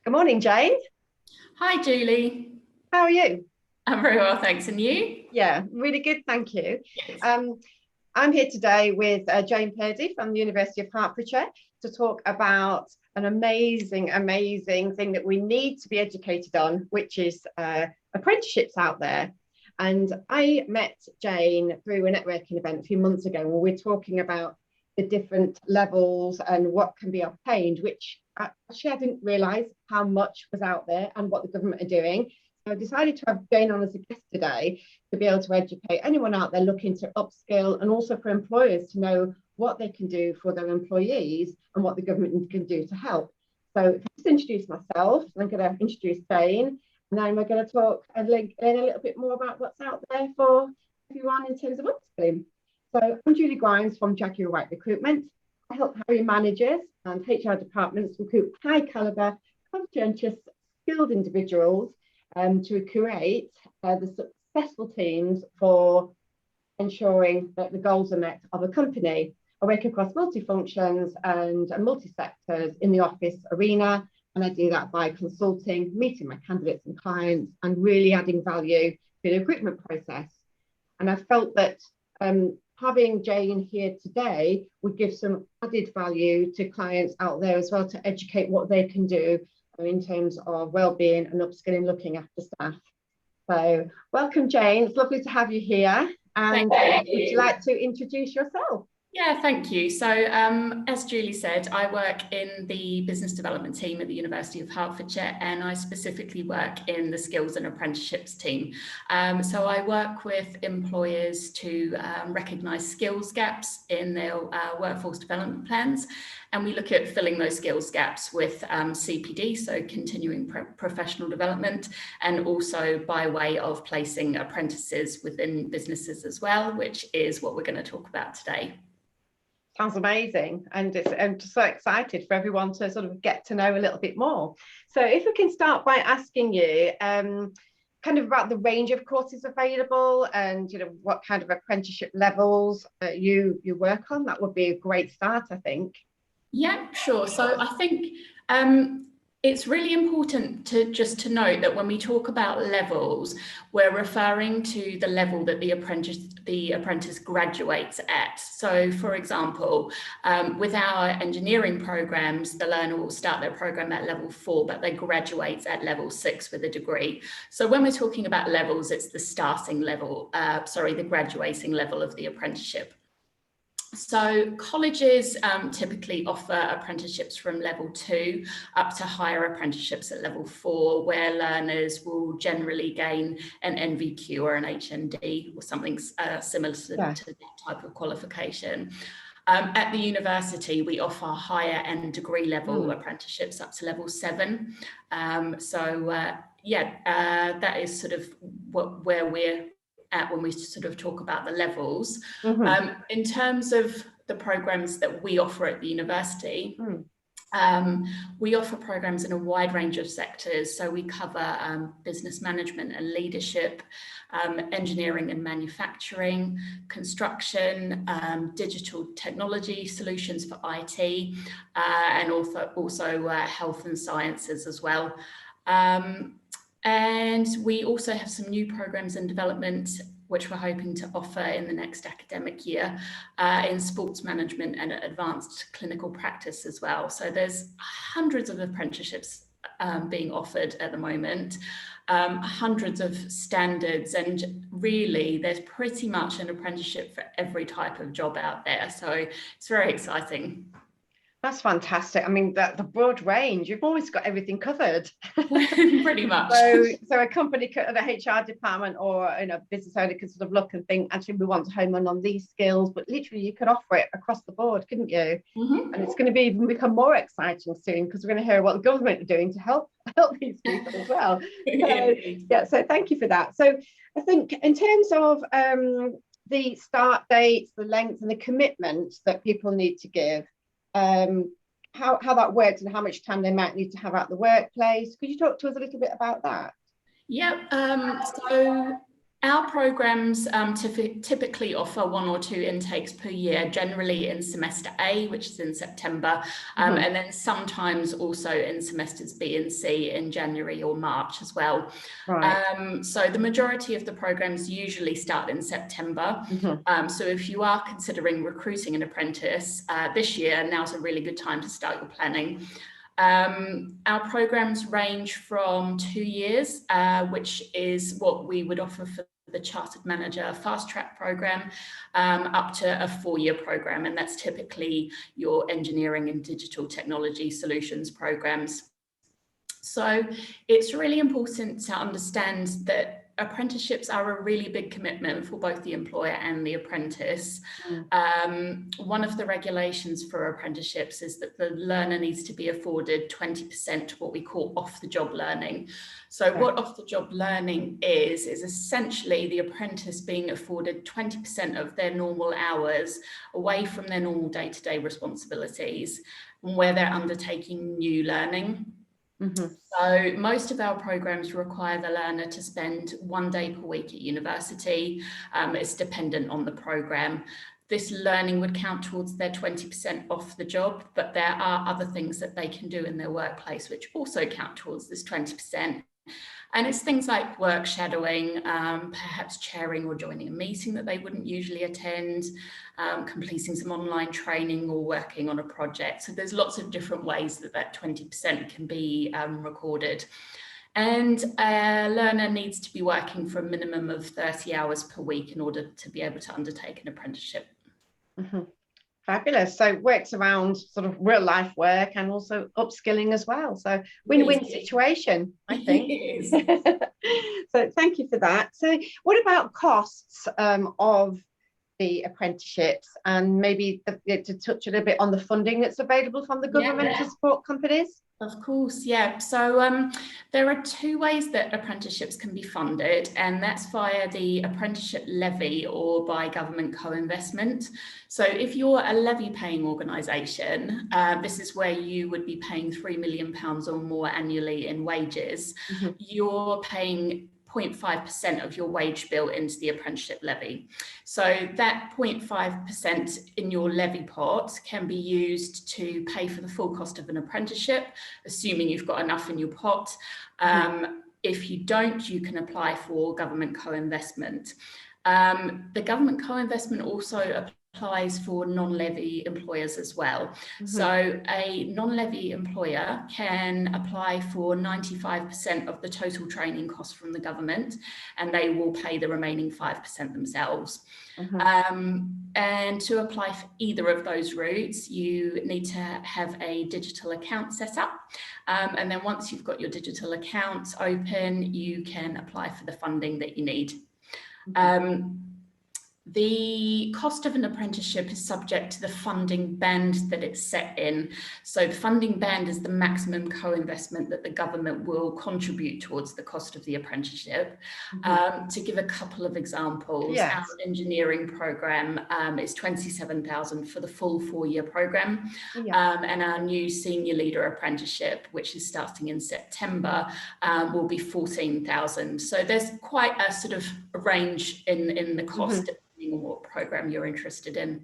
Good morning, Jane. Hi, Julie. How are you? I'm very well, thanks. And you? Yeah, really good, thank you. Good. Um, I'm here today with Jane Purday from the University of Hertfordshire to talk about an amazing thing that we need to be educated on, which is apprenticeships out there. And I met Jane through a networking event a few months ago where we're talking about the different levels and what can be obtained, which actually I didn't realise how much was out there and what the government are doing. So I decided to have Jane on as a guest today to be able to educate anyone out there looking to upskill, and also for employers to know what they can do for their employees and what the government can do to help. So just introduce myself, I'm going to introduce Jane, and then we're going to talk and learn a little bit more about what's out there for everyone in terms of upskilling. So I'm Julie Grimes from Jaguar White Recruitment. I help hiring managers and HR departments recruit high caliber, conscientious, skilled individuals to create the successful teams for ensuring that the goals are met of a company. I work across multi-functions and multi-sectors in the office arena, and I do that by consulting, meeting my candidates and clients, and really adding value to the recruitment process. And I felt that having Jane here today would give some added value to clients out there as well, to educate what they can do in terms of well-being and upskilling, looking after staff. So welcome, Jane. It's lovely to have you here. And would you like to introduce yourself? Yeah, thank you. So as Julie said, I work in the business development team at the University of Hertfordshire, and I specifically work in the skills and apprenticeships team. So I work with employers to recognise skills gaps in their workforce development plans, and we look at filling those skills gaps with CPD, so continuing professional development, and also by way of placing apprentices within businesses as well, which is what we're going to talk about today. Sounds amazing, and I'm just so excited for everyone to sort of get to know a little bit more. So if we can start by asking you kind of about the range of courses available, and what kind of apprenticeship levels you work on, that would be a great start, I think. Yeah, sure. So I think it's really important to note that when we talk about levels, we're referring to the level that the apprentice graduates at. So, for example, with our engineering programs, the learner will start their program at level 4, but they graduate at level 6 with a degree. So when we're talking about levels, it's the starting level, the graduating level of the apprenticeship. So colleges typically offer apprenticeships from level 2 up to higher apprenticeships at level 4, where learners will generally gain an NVQ or an HND or something similar to that type of qualification. At the university, we offer higher end degree level apprenticeships up to level 7. That is sort of where we're at when we sort of talk about the levels. In terms of the programs that we offer at the university, we offer programs in a wide range of sectors. So we cover business management and leadership, engineering and manufacturing, construction, digital technology solutions for IT, and also health and sciences as well. And we also have some new programs in development, which we're hoping to offer in the next academic year in sports management and advanced clinical practice as well. So there's hundreds of apprenticeships being offered at the moment, hundreds of standards, and really there's pretty much an apprenticeship for every type of job out there. So it's very exciting. That's fantastic. I mean, the broad range, you've always got everything covered. Pretty much. So a company, the HR department or business owner could sort of look and think, actually, we want to hone in on these skills, but literally you could offer it across the board, couldn't you? And it's going to even become more exciting soon, because we're going to hear what the government are doing to help these people as well. So thank you for that. So I think in terms of the start dates, the length and the commitment that people need to give, how that works and how much time they might need to have at the workplace. Could you talk to us a little bit about that? Yeah, so Our programs typically offer 1 or 2 intakes per year, generally in semester A, which is in September, and then sometimes also in semesters B and C in January or March as well. Right. So the majority of the programs usually start in September. So if you are considering recruiting an apprentice this year, now's a really good time to start your planning. Our programs range from 2 years, which is what we would offer for the Chartered Manager Fast Track program, up to a 4-year program, and that's typically your engineering and digital technology solutions programs. So it's really important to understand that apprenticeships are a really big commitment for both the employer and the apprentice. One of the regulations for apprenticeships is that the learner needs to be afforded 20% what we call off-the-job learning. So what off-the-job learning is essentially the apprentice being afforded 20% of their normal hours away from their normal day-to-day responsibilities, where they're undertaking new learning. So most of our programs require the learner to spend 1 day per week at university. It's dependent on the program. This learning would count towards their 20% off the job, but there are other things that they can do in their workplace which also count towards this 20%. And it's things like work shadowing, perhaps chairing or joining a meeting that they wouldn't usually attend, completing some online training or working on a project. So there's lots of different ways that that 20% can be recorded. And a learner needs to be working for a minimum of 30 hours per week in order to be able to undertake an apprenticeship. Fabulous. So works around sort of real life work and also upskilling as well. So win-win situation, I think. So thank you for that. So what about costs of the apprenticeships, and maybe to touch a little bit on the funding that's available from the government to support companies? Of course, yeah. So there are 2 ways that apprenticeships can be funded, and that's via the apprenticeship levy or by government co-investment. So if you're a levy-paying organisation, this is where you would be paying £3 million or more annually in wages. You're paying 0.5% of your wage bill into the apprenticeship levy. So that 0.5% in your levy pot can be used to pay for the full cost of an apprenticeship, assuming you've got enough in your pot. If you don't, you can apply for government co-investment. The government co-investment also applies for non-levy employers as well. So a non-levy employer can apply for 95% of the total training cost from the government, and they will pay the remaining 5% themselves. And to apply for either of those routes, you need to have a digital account set up. And then once you've got your digital account open, you can apply for the funding that you need. The cost of an apprenticeship is subject to the funding band that it's set in. So the funding band is the maximum co-investment that the government will contribute towards the cost of the apprenticeship. To give a couple of examples, our engineering program is £27,000 for the full 4-year program. And our new senior leader apprenticeship, which is starting in September, will be £14,000. So there's quite a sort of range in the cost on what program you're interested in.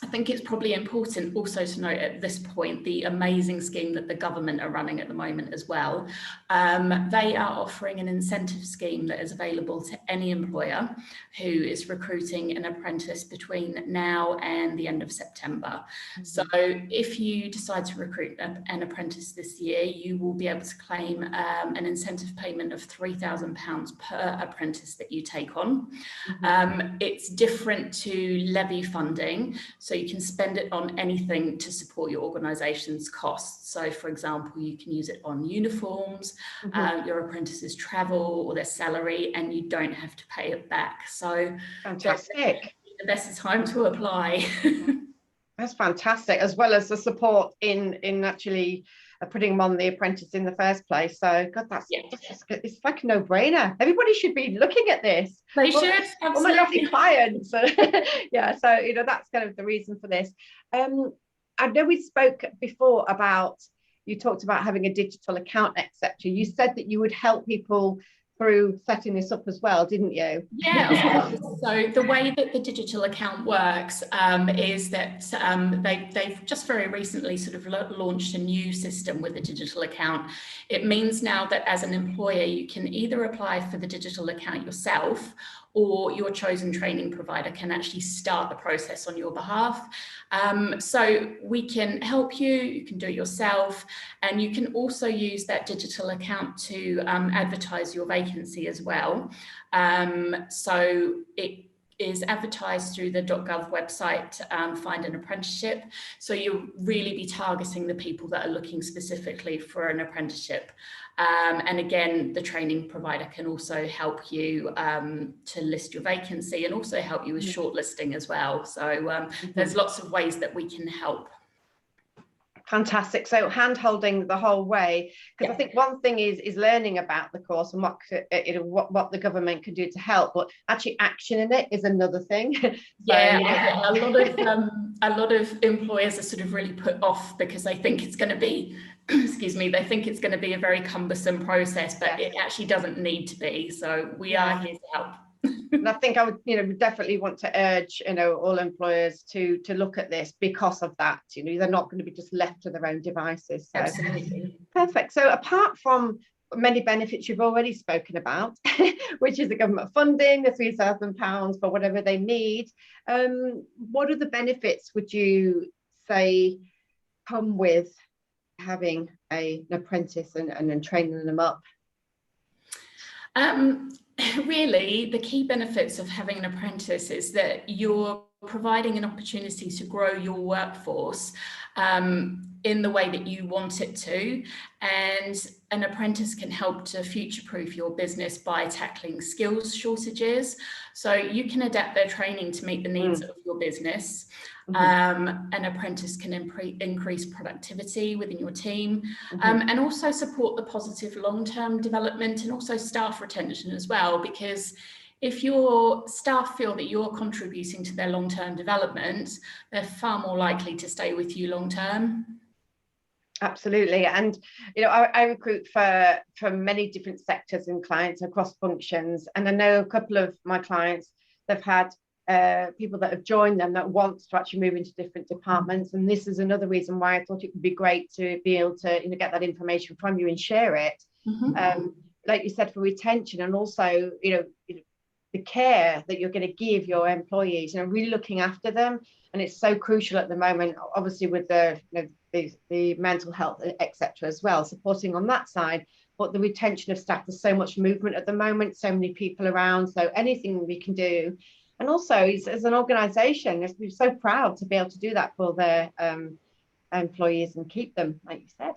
I think it's probably important also to note at this point the amazing scheme that the government are running at the moment as well. They are offering an incentive scheme that is available to any employer who is recruiting an apprentice between now and the end of September. So if you decide to recruit an apprentice this year, you will be able to claim an incentive payment of £3,000 per apprentice that you take on. It's different to levy funding. So you can spend it on anything to support your organisation's costs. So, for example, you can use it on uniforms, your apprentices' travel or their salary, and you don't have to pay it back. So fantastic. The best time to apply. That's fantastic, as well as the support in actually putting them on the apprentice in the first place. So, God, it's like a no-brainer. Everybody should be looking at this. They should, absolutely. All my lovely clients. Yeah, so, that's kind of the reason for this. I know we spoke before about, you talked about having a digital account, etc. You said that you would help people through setting this up as well, didn't you? Yeah, of course. So the way that the digital account works is that they've just very recently sort of launched a new system with the digital account. It means now that as an employer, you can either apply for the digital account yourself, or your chosen training provider can actually start the process on your behalf. So we can help you, you can do it yourself, and you can also use that digital account to advertise your vacancy as well. So it is advertised through the .gov website, Find an Apprenticeship. So you'll really be targeting the people that are looking specifically for an apprenticeship. And again, the training provider can also help you to list your vacancy and also help you with shortlisting as well. So there's lots of ways that we can help. Fantastic. So hand-holding the whole way, because I think one thing is learning about the course and what the government can do to help, but actually actioning it is another thing. So, a lot of employers are sort of really put off because they think it's going to be they think it's going to be a very cumbersome process, but it actually doesn't need to be. So we are here to help. And I think I would, definitely want to urge, all employers to look at this because of that. They're not going to be just left to their own devices. So. Absolutely. Perfect. So apart from many benefits you've already spoken about, which is the government funding, the £3,000 for whatever they need, what are the benefits would you say come with having an apprentice and training them up? Really, the key benefits of having an apprentice is that you're providing an opportunity to grow your workforce in the way that you want it to, and an apprentice can help to future-proof your business by tackling skills shortages. So you can adapt their training to meet the needs of your business. An apprentice can increase productivity within your team, and also support the positive long-term development and also staff retention as well, because if your staff feel that you're contributing to their long-term development, they're far more likely to stay with you long-term. Absolutely. And, I recruit for many different sectors and clients across functions. And I know a couple of my clients, they've had people that have joined them that want to actually move into different departments. And this is another reason why I thought it would be great to be able to get that information from you and share it. Like you said, for retention, and also, the care that you're going to give your employees, really looking after them. And it's so crucial at the moment, obviously, with the mental health, etc. as well, supporting on that side. But the retention of staff, there's so much movement at the moment, so many people around. So anything we can do. And also, as an organisation, we're so proud to be able to do that for their employees and keep them, like you said.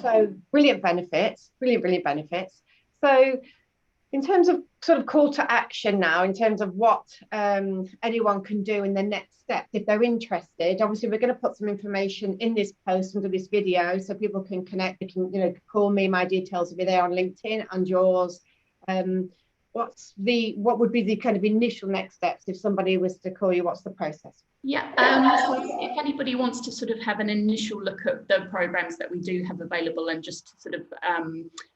So brilliant benefits, brilliant benefits. So in terms of sort of call to action now, in terms of what anyone can do in the next step, if they're interested, obviously we're going to put some information in this post under this video so people can connect. They can, call me, my details will be there on LinkedIn and yours. What would be the kind of initial next steps if somebody was to call you? What's the process? So if anybody wants to sort of have an initial look at the programs that we do have available and just to sort of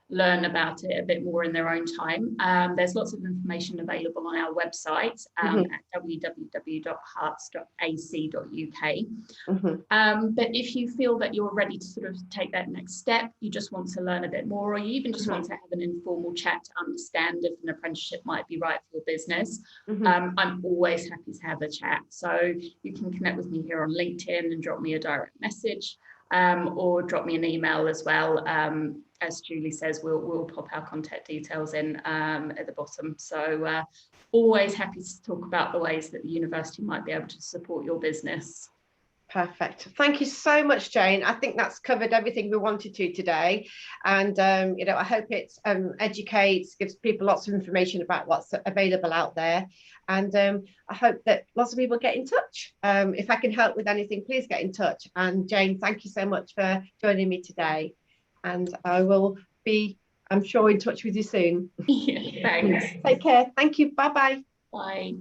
learn about it a bit more in their own time, there's lots of information available on our website at www.herts.ac.uk. But if you feel that you're ready to sort of take that next step, you just want to learn a bit more, or you even just want to have an informal chat to understand if an apprenticeship might be right for your business, I'm always happy to have a chat. So you can connect with me here on LinkedIn and drop me a direct message, or drop me an email as well. As Julie says, we'll pop our contact details in at the bottom. So always happy to talk about the ways that the university might be able to support your business. Perfect. Thank you so much, Jane. I think that's covered everything we wanted to today. And, I hope it educates, gives people lots of information about what's available out there. And I hope that lots of people get in touch. If I can help with anything, please get in touch. And Jane, thank you so much for joining me today. And I will be, I'm sure, in touch with you soon. Thanks. Take care. Thank you. Bye-bye. Bye.